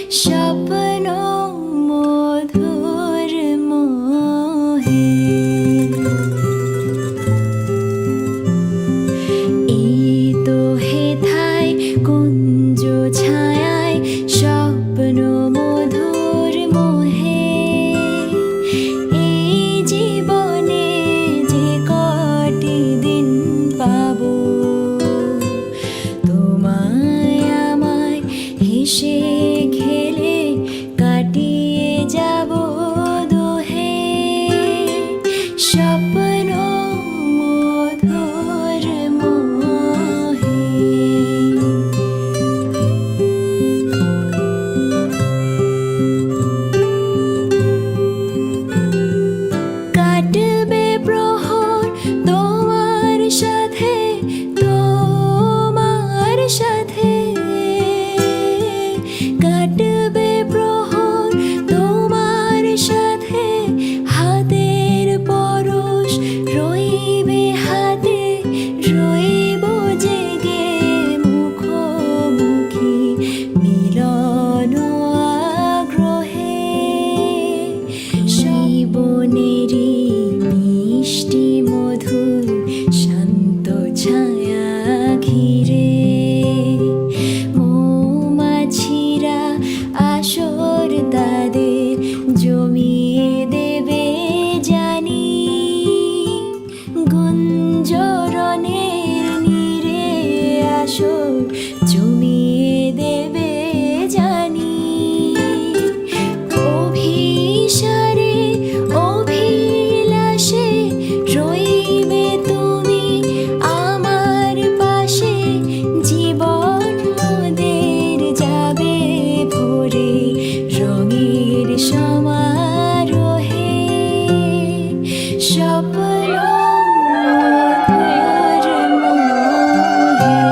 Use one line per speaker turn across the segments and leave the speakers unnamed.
স্বপ্ন মধুর মোহে এই তো হেথায় কুঞ্জ ছায়ায় স্বপ্ন মধুর মোহে এই জীবনে যে কটি দিন পাবো তোমায় আমায় হেসে খেলে কাটিয়ে যাব দোহে স্বপ্ন মধুর মোহে কাটবে প্রহর তোমার সাথে তোমার সাথে কাটবে প্রহর তোমার সাথে হাতের পরশ রইবে হাতে রইব জেগে মুখোমুখি মিলন আগ্রহে জীবনেরই মিষ্টি মধুর শান্ত ছায়া ঘিরে মৌমাছিরা আসর তাদের জমিয়ে দেবে জানি গুঞ্জরণের নীরে আসর জমিয়ে দেবে জানি অভিসারে অভিলাষে রইবে তুমি আমার পাশে জীবন মোদের যাবে ভরে রঙের সমারোহে স্বপ্ন মধুর মোহে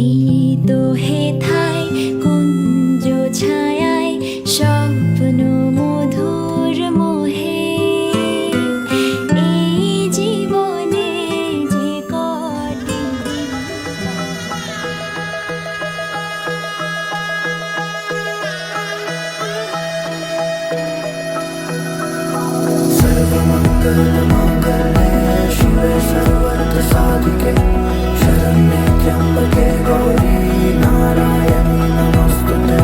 এই তো হেথায় কুঞ্জ ছায়ায় স্বপ্ন মধুর মোহে এই জীবনে যে কটি দিন
सर्वमङ्गलमाङ्गल्ये शिवे सर्वार्थसाधिके शरण्ये त्र्यम्बके गौरी नारायणी नमोऽस्तुते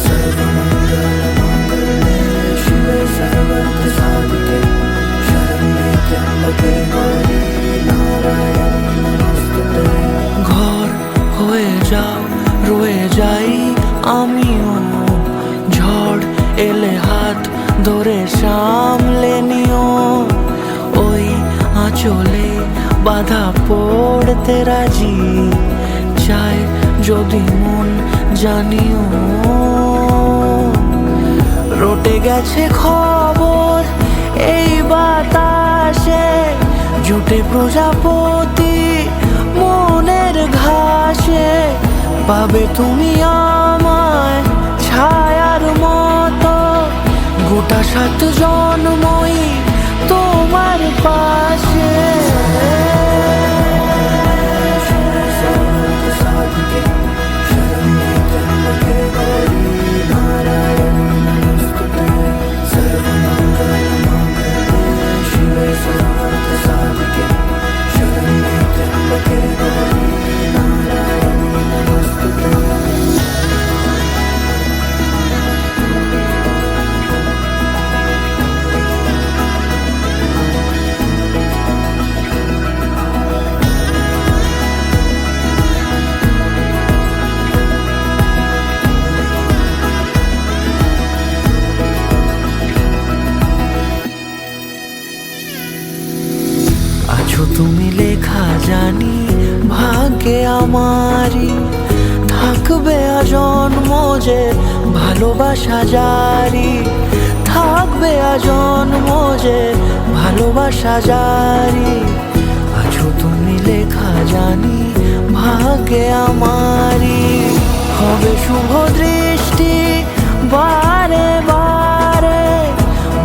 सर्वमङ्गलमाङ्गल्ये शिवे सर्वार्थसाधिके शरण्ये त्र्यम्बके गौरी नारायणी नमोऽस्तुते ঘর হয়ে যাও রয়ে যাই আমিও ঝড় এলে হাত ধরে সামলে নিও ওই আঁচলে বাধা পড়তে রাজি চাই যদি মন জানিও রটে গেছে খবর এই বাতাসে জুটে প্রজাপতি মনের ঘাসে পাবে তুমি আমায় ছায়ার মতো গোটা 7 জন্মই তোমার পাশে আছো তুমি লেখা জানি ভাগ্যে আমারই থাকবে আজন্ম যে ভালোবাসা জারি থাকবে আজন্ম যে ভালোবাসা জারি আছো তুমি লেখা জানি ভাগ্যে আমারই হবে শুভ দৃষ্টি বারে বারে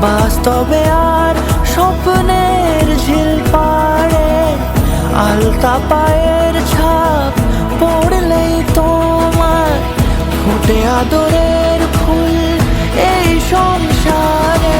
বাস্তবে আর স্বপ্নের ঝিল পাড়ে আলতা পায়ের ছাপ পড়লেই তোমার ফোটে আদরের ফুল এই সংসারে।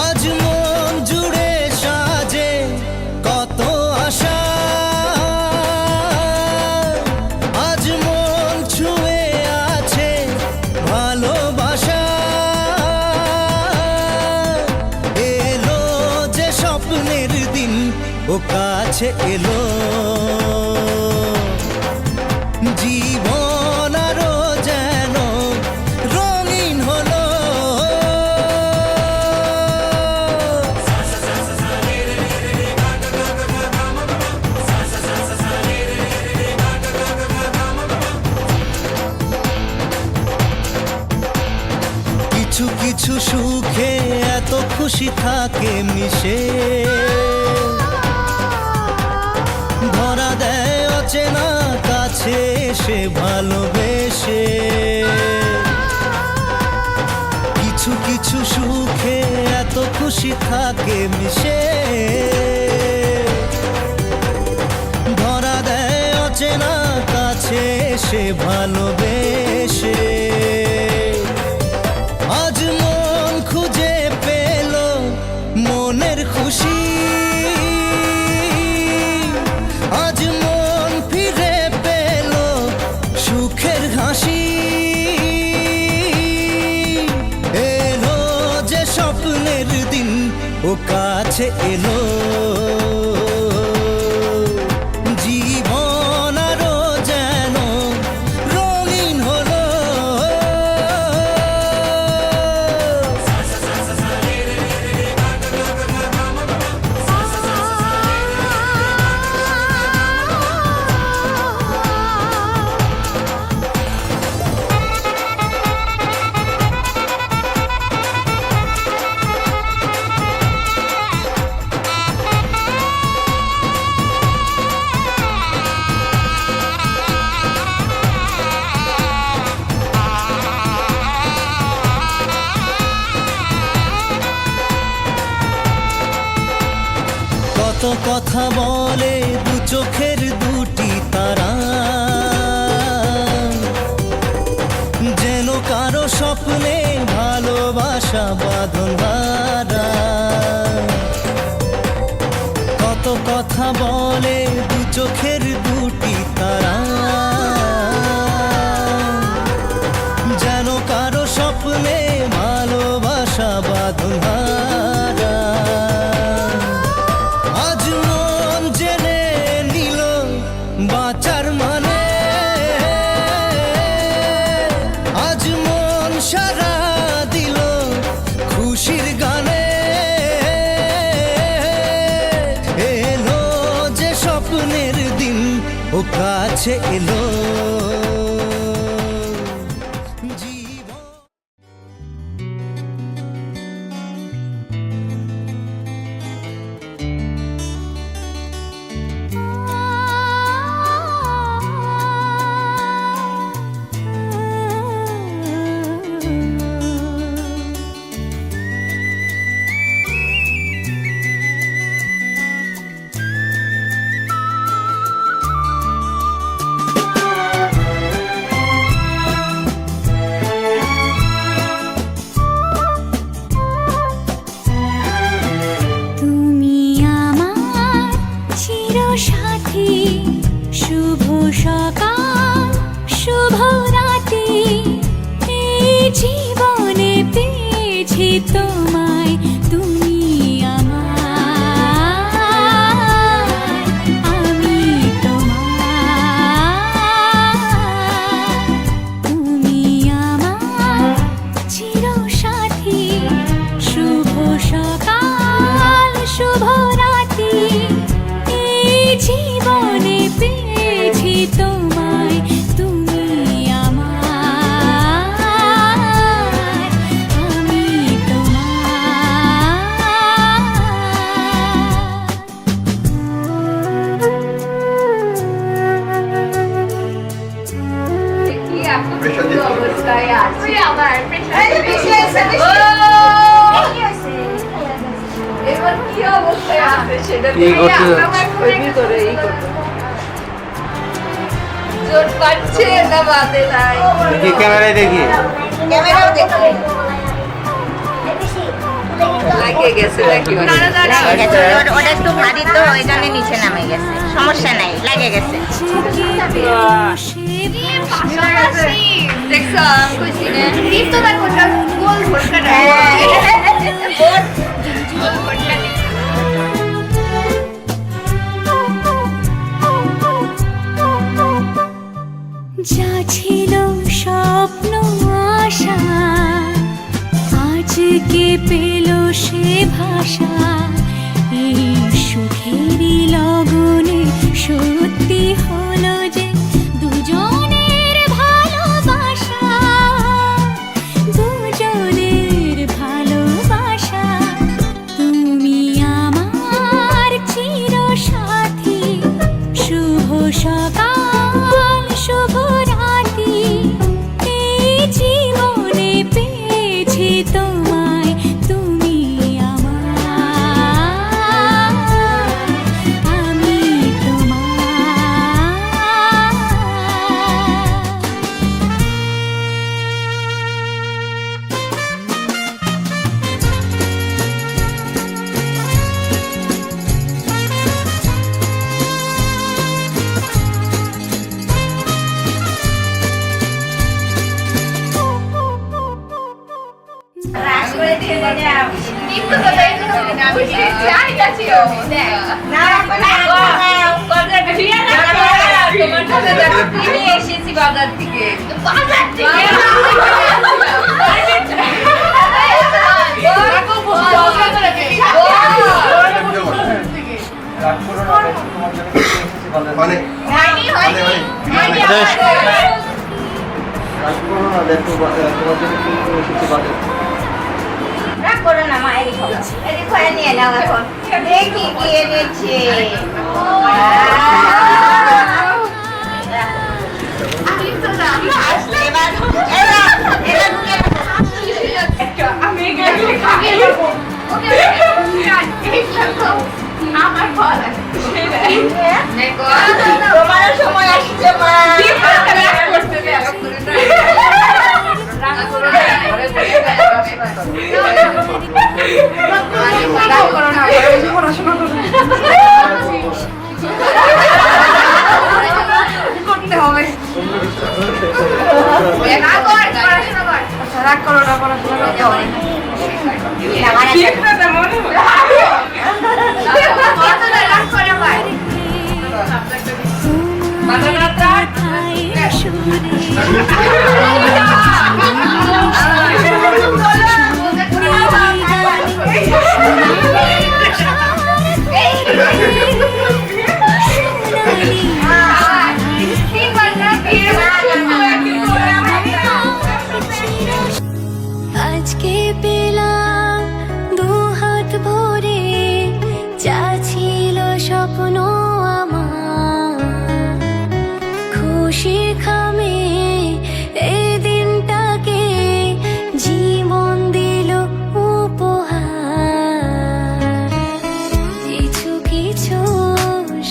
আজ মন জুড়ে সাজে কত আশা, আজ মন ছুঁয়ে আছে ভালোবাসা। এলো যে স্বপ্নের দিন ও কাছে এলো, জীবন আরো যেন রঙিন হলো। কিছু কিছু সুখে এত খুশি থাকে মিশে, ধরা দেয় অচেনা কাছে এসে ভালোবেসে। কিছু কিছু সুখে এত খুশি থাকে মিশে, ধরা দেয় অচেনা কাছে এসে ভালোবেসে। আজ মন খুঁজে পেল মনের খুশি, আজ মন ফিরে পেল সুখের হাসি। এলো যে স্বপ্নের দিন ও কাছে এলো, জীবন আরো যেন রঙিন হলো। কত কথা বলে দু চোখের দুটি তারা, যেন কারো স্বপ্নে ভালোবাসা বাঁধন হারা। কত কথা বলে দু চোখের দুটি তারা, যেন কারো স্বপ্নে ভালোবাসা বাঁধন হারা। আজ মন জেনে নিল বাঁচার মানে, আজ মন সারা দিল খুশির গানে। এলো যে স্বপ্নের দিন ও কাছে এলো, জীবন
তোমায় তুমি আমার, আমি তোমার, তুমি আমার চিরসাথী। শুভ সকাল শুভ রাতি এই জীবনে পেয়ে
এই করতে দেখি ক্যামেরায় দেখি
ক্যামেরাও দেখি লাগে গেছে ওটা একটু ভারী তো ওই জন্য নিচে নামে গেছে সমস্যা নাই লাগে গেছে
যা ছিল স্বপ্ন আশা আজকে পেল সে ভাষা এই সুখেরই লগনে সত্যি হলো যে দুজনের ভালোবাসা দুজনের ভালোবাসা তুমি আমার চিরসাথী শুভ সকাল শুভ রাতি এই জীবনে পেয়েছি তোমায় তুমি আমার আমি তোমার
এসেছি বাজার থেকে করো না মা এদিক হয়ে নিয়ে নাও এখন দেখি কি এনেছে তোমার সময় আসছে মা করতে হবে রাগ করো না পড়াশোনা করতে হবে
আজকে পেলাম দু হাত ভরে যা ছিল স্বপ্ন আমার খুশি খামে এই দিনটাকে জীবন দিল উপহার কিছু কিছু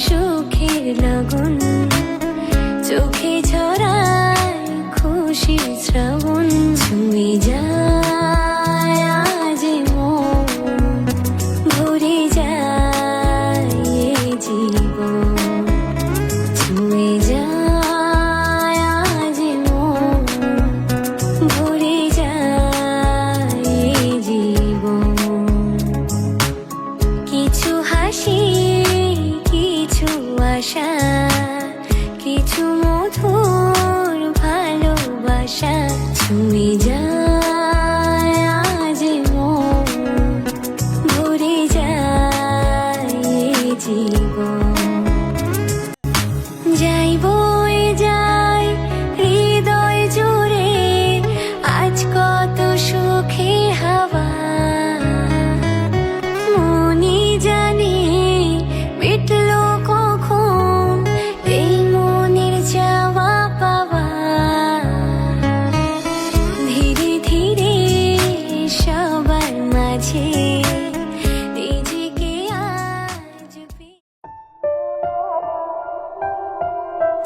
সুখের লগন চোখে ঝরায় খুশি শ্রাবণ ছুঁয়ে যায় আজ মন ভরে যায় এই জীবন ছুঁয়ে যায় আজ মন ভরে যায় এই জীবন কিছু হাসি কিছু আশা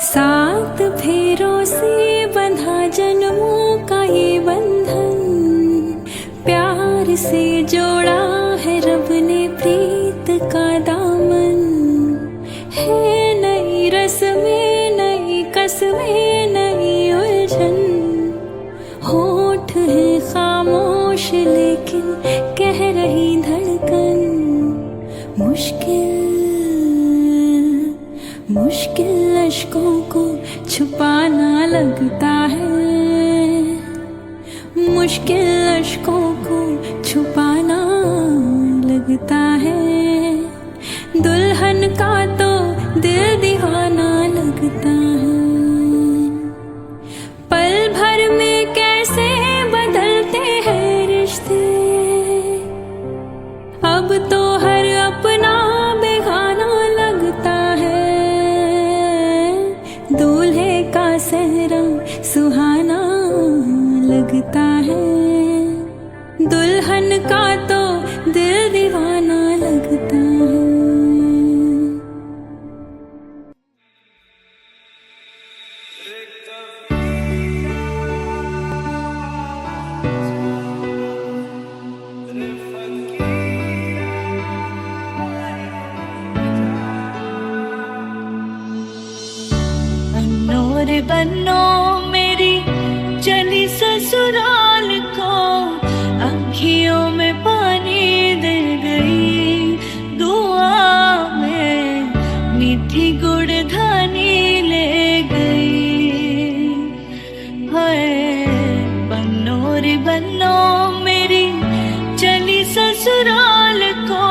सात फेरों से बंधा जन्मों का ये बंधन, प्यार से जोड़ा है रब ने प्रीत का दामन। है नई रस्में, नई कसमें, नई उलझन, होठ है खामोश लेकिन कह रही धड़कन। मुश्किल मुश्किल अश्कों को छुपाना लगता है, मुश्किल अश्कों को छुपाना लगता है। दुल्हन का तो दिल दीवाना लगता है। पल भर में कैसे बदलते हैं रिश्ते, अब तो हर अपना बेगाना लगता है। दूल्हे का सेहरा सुहाना लगता है, दुल्हन का तो दिल दीवाना लगता है।
बन्नो रे बन्नो मेरी चली ससुराल को, अँखियों में पानी दे गई। दुआ में मीठी गुड़ धानी ले गई। हाय बन्नो रे बन्नो मेरी चली ससुराल को,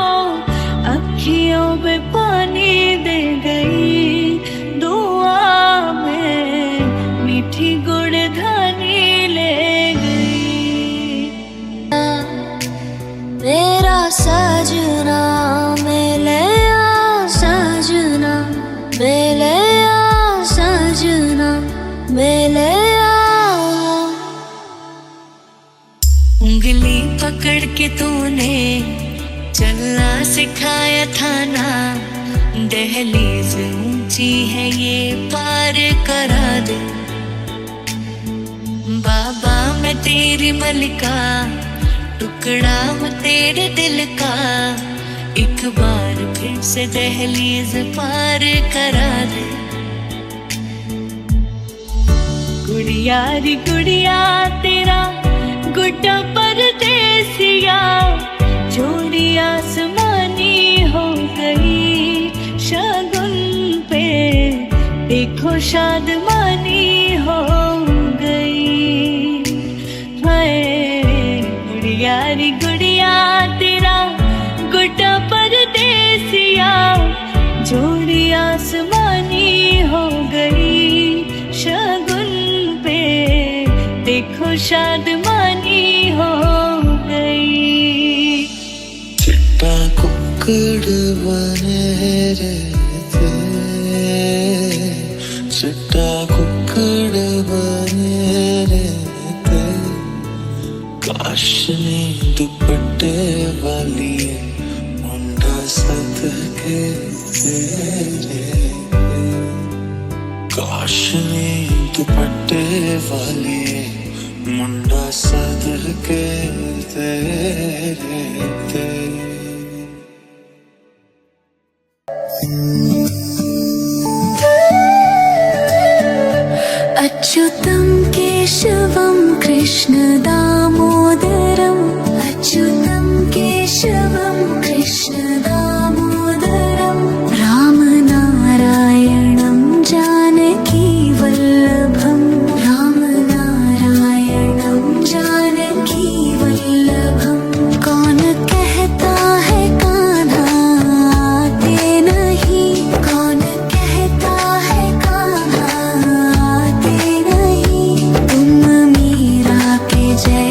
अँखियों में पानी दे गई। दुआ में मीठी गुड़ धानी ले गई। मेरा सजना मिले सजना, मिले सजना, मिले। उंगली पकड़ के तूने चलना सिखाया था ना, दहलीज ऊंची है ये पार करा दे। बाबा मैं तेरी मलिका, टुकड़ा मैं तेरे दिल का, एक बार फिर से दहलीज पार करा दे। गुड़िया री गुड़िया तेरा गुड्डा परदेसिया, जोड़ी आसमानी हो गई। शगुन पे देखो शादमानी हो गई। हाय गुड़िया री गुड़िया तेरा गुड्डा परदेसिया, जोड़ी आसमानी हो गई। शगुन पे देखो शादमानी हो गई।
चिट्टा कुक्कड़ बने रहते, चिट्टा कुक्कड़ बने रहते। काश नी दुपट्टे वाली मुंडा सदके तेरे। काश नी दुपट्टे वाली मुंडा सदके तेरे।
अच्युतं केशवं कृष्ण दामोदरम्, अच्युतं केशवं कृष्ण दामोदरम्, रामनारायणं जानकी वल्लभं, रामनारायणं जानकी वल्लभं। कौन कहता है कान्हा आते नहीं, कौन कहता है कान्हा आते नहीं। तुम मीरा के जय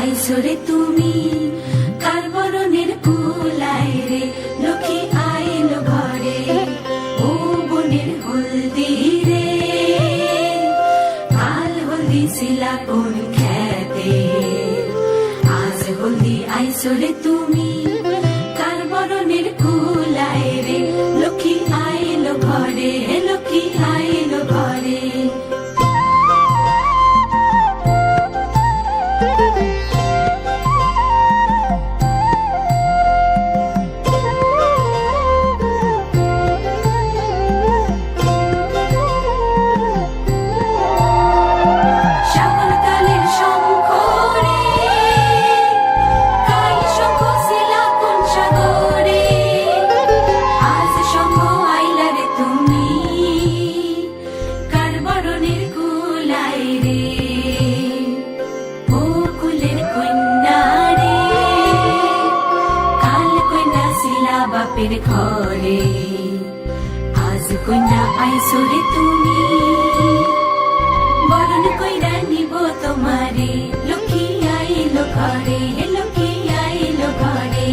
আইসরে তুমি কার বরণের কুলায় রে লক্ষ্মী আইলো ঘরে ও বনের হলদি রে কাল হলদি শিলা কোন খেতে আজ হলদি আইসরে তুমি কার বরণের কুলায় রে লক্ষ্মী আইলো ঘরে লক্ষ্মী আইলো ঘরে সকল কালের শঙ্খ রে কাই শঙ্খ শিলা কোন সাগরে আজ শঙ্খ আইলা রে তুমি কার বরণের কুলাই রে ও কুলের কন্যা রে কাল কন্যা শিলা বাপের ঘরে আজ কন্যা আইসরে তুমি বরণ কইরা নিব তোমারে লক্ষ্মী আইলো ঘরে লক্ষ্মী আইলো ঘরে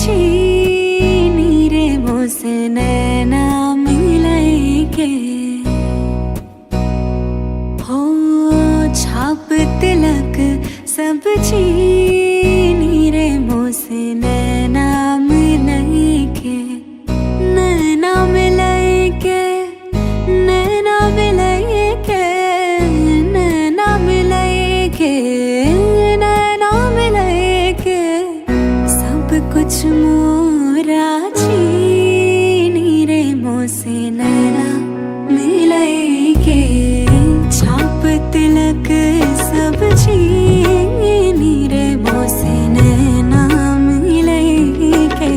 छीनी रे मोसे नैना मिलई के हो छाप तिलक सब छीनी रे मोसे नैना मिलई के नैना मिलई के नैना मिलई के नैना मिलई के नैना मिलई के सब कुछ मोरा छीनी रे मोसे नैना मिलई के छाप तिलक सब छीनी रे मोसे नैना मिलई के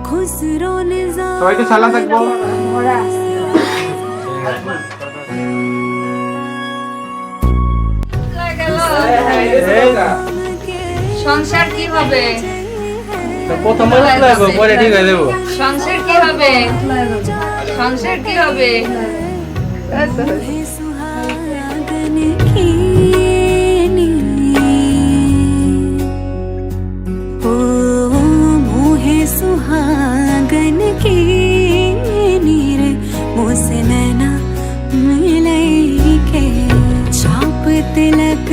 खुसरो निजाम
সবাই একটু সালাম থাকবো
সংসার কি হবে?
প্রথম বলে লাগবো পরে ঠিক হয়ে যাবো
সংসার কি হবে? সংসার কি হবে?
सुहागन की ओ मोहे सुहागन की नीर मोसे नैना मिलई के छाप तिलक